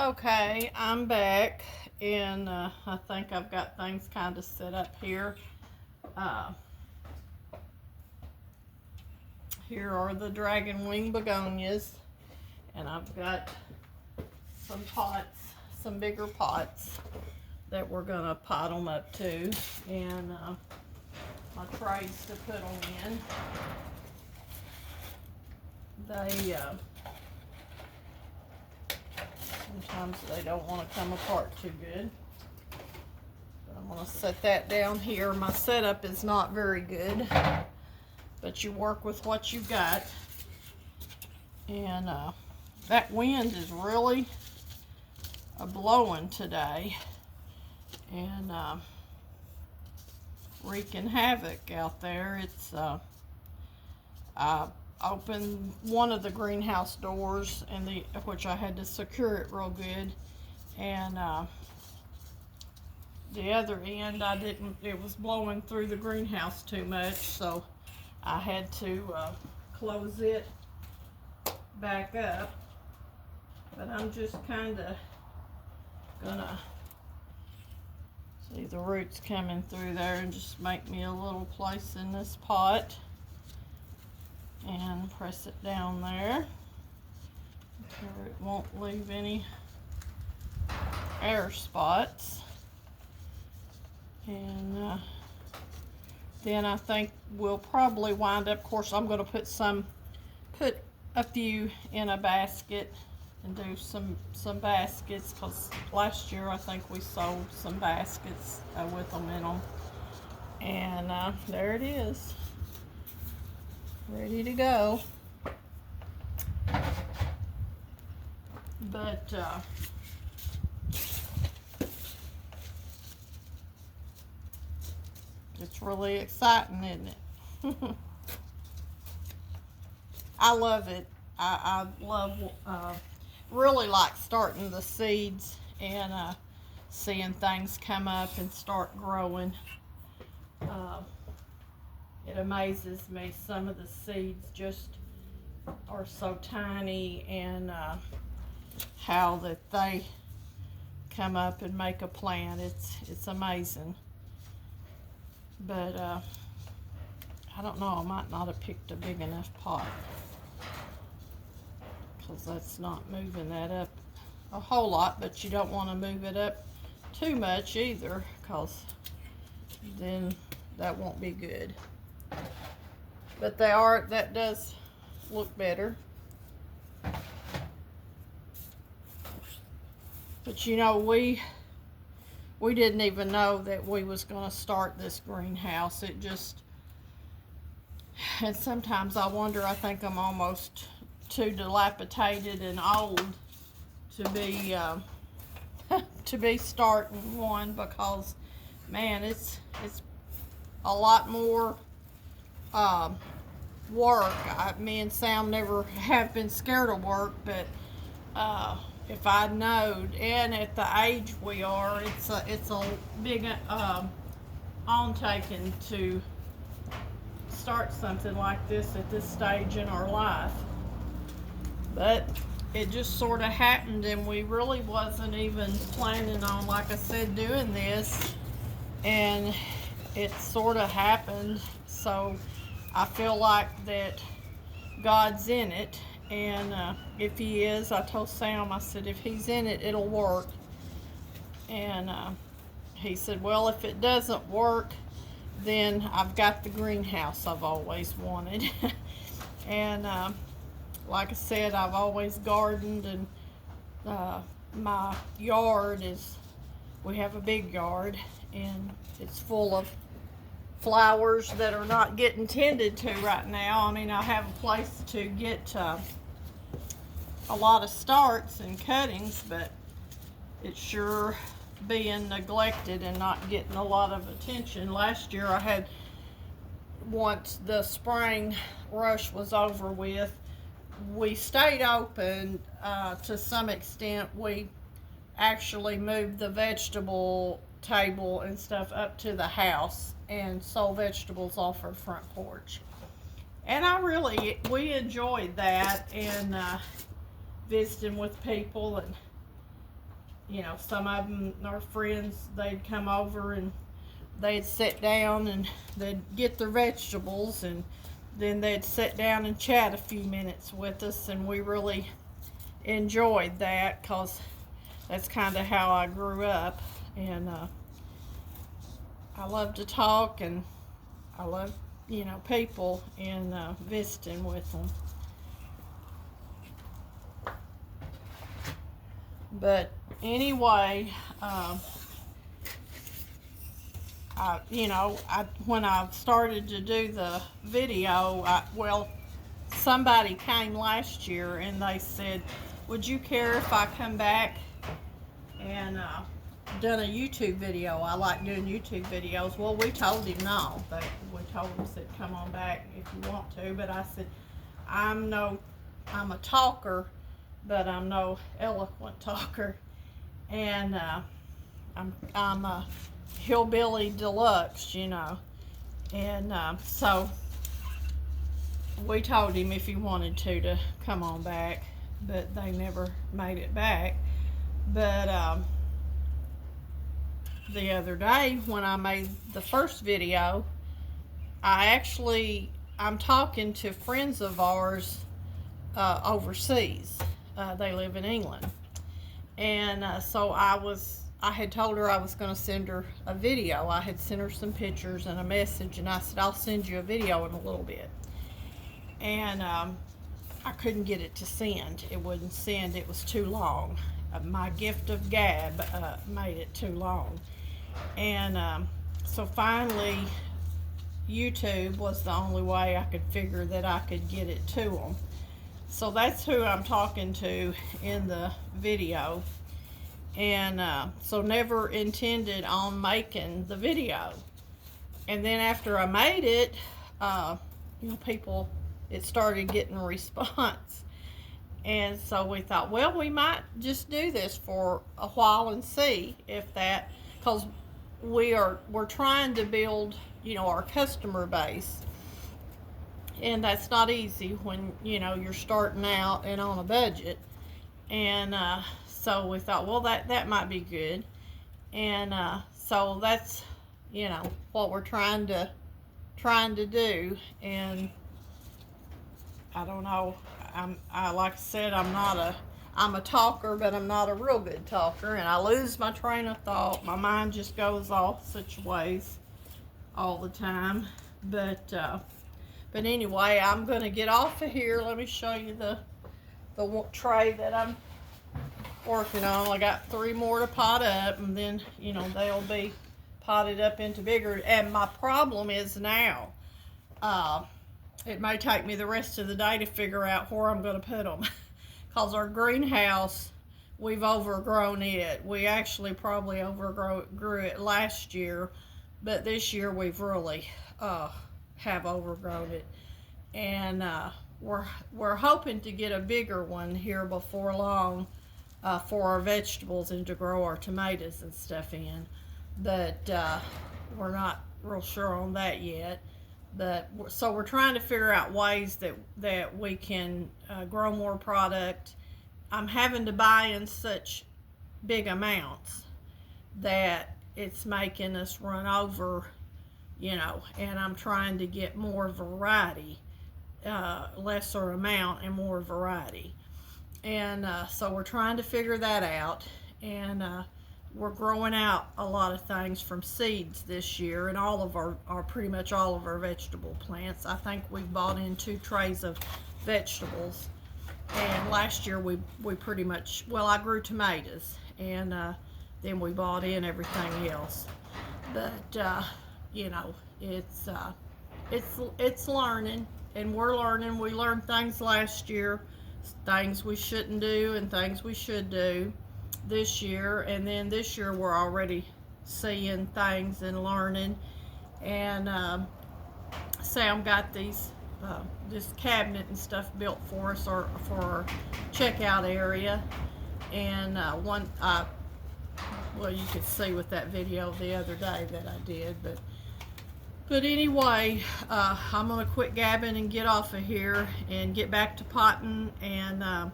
Okay, I'm back, and I think I've got things kind of set up here. Uh, Here are the dragon wing begonias, and I've got some pots, some bigger pots that we're gonna pot them up to, and my trays to put them in. They sometimes they don't want to come apart too good. I'm going to set that down here. My setup is not very good, but you work with what you got. And that wind is really blowing today and wreaking havoc out there. I opened one of the greenhouse doors, and which I had to secure it real good, and the other end I didn't. It was blowing through the greenhouse too much, so I had to close it back up. But I'm just kind of gonna see the roots coming through there and just make me a little place in this pot and press it down there so it won't leave any air spots. And then I think we'll probably wind up, of course I'm going to put a few in a basket and do some baskets, because last year I think we sold some baskets with them in them. And there it is, ready to go. But it's really exciting, isn't it? I love it. I love, really like starting the seeds and seeing things come up and start growing. It amazes me, some of the seeds just are so tiny, and how that they come up and make a plant. It's amazing. But I don't know, I might not have picked a big enough pot, because that's not moving that up a whole lot. But you don't want to move it up too much either, because then that won't be good. But that does look better. But you know, we didn't even know that we was going to start this greenhouse. It just, and sometimes I wonder, I think I'm almost too dilapidated and old to be to be starting one, because man, it's a lot more work. Me and Sam never have been scared of work, but if I knowed, and at the age we are, it's a big undertaking to start something like this at this stage in our life. But it just sort of happened, and we really wasn't even planning on, like I said, doing this, and it sort of happened. So I feel like that God's in it, and if he is, I told Sam, I said, if he's in it, it'll work. And he said, well, if it doesn't work, then I've got the greenhouse I've always wanted. And like I said, I've always gardened, and my yard we have a big yard, and it's full of flowers that are not getting tended to right now. I mean, I have a place to get a lot of starts and cuttings, but it's sure being neglected and not getting a lot of attention. Last year I had, once the spring rush was over with, we stayed open to some extent. We actually moved the vegetable table and stuff up to the house and sold vegetables off our front porch. And we enjoyed that, and visiting with people, and you know, some of them, our friends, they'd come over and they'd sit down and they'd get their vegetables, and then they'd sit down and chat a few minutes with us, and we really enjoyed that because that's kind of how I grew up. And I love to talk, and I love, you know, people, and visiting with them. But anyway, when I started to do the video, somebody came last year and they said, would you care if I come back and done a YouTube video? I like doing YouTube videos. Well, we told him no. We told him, said, come on back if you want to. But I said, I'm a talker, but I'm no eloquent talker. And I'm a hillbilly deluxe, you know. And so we told him if he wanted to come on back, but they never made it back. But the other day when I made the first video, I'm talking to friends of ours overseas. They live in England. And so I had told her I was going to send her a video. I had sent her some pictures and a message, and I said, I'll send you a video in a little bit. And I couldn't get it to send. It wouldn't send. It was too long. My gift of gab made it too long. And so finally, YouTube was the only way I could figure that I could get it to them. So that's who I'm talking to in the video. And so never intended on making the video. And then after I made it, it started getting a response. And so we thought, well, we might just do this for a while and see if that, because we're trying to build, our customer base. And that's not easy when, you're starting out and on a budget. And so we thought, well, that might be good. And so that's, what we're trying to do. And I don't know. Like I said, I'm a talker, but I'm not a real good talker, and I lose my train of thought. My mind just goes off such ways all the time. But anyway, I'm gonna get off of here. Let me show you the tray that I'm working on. I got 3 more to pot up, and then they'll be potted up into bigger. And my problem is now, it may take me the rest of the day to figure out where I'm going to put them. Because our greenhouse, we've overgrown it. We actually probably overgrew it last year, but this year we've really have overgrown it. And we're hoping to get a bigger one here before long for our vegetables and to grow our tomatoes and stuff in. But we're not real sure on that yet. But so we're trying to figure out ways that we can grow more product. I'm having to buy in such big amounts that it's making us run over, and I'm trying to get more variety, lesser amount and more variety. And so we're trying to figure that out. And we're growing out a lot of things from seeds this year, and all of our pretty much all of our vegetable plants. I think we bought in 2 trays of vegetables, and last year we pretty much, I grew tomatoes, and then we bought in everything else. But it's learning, and we're learning. We learned things last year, things we shouldn't do and things we should do this year. And then this year we're already seeing things and learning. And Sam got this cabinet and stuff built for us, or for our checkout area. And you could see with that video the other day that I did. But anyway, I'm gonna quit gabbing and get off of here and get back to potting and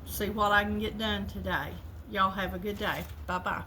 see what I can get done today. Y'all have a good day. Bye-bye.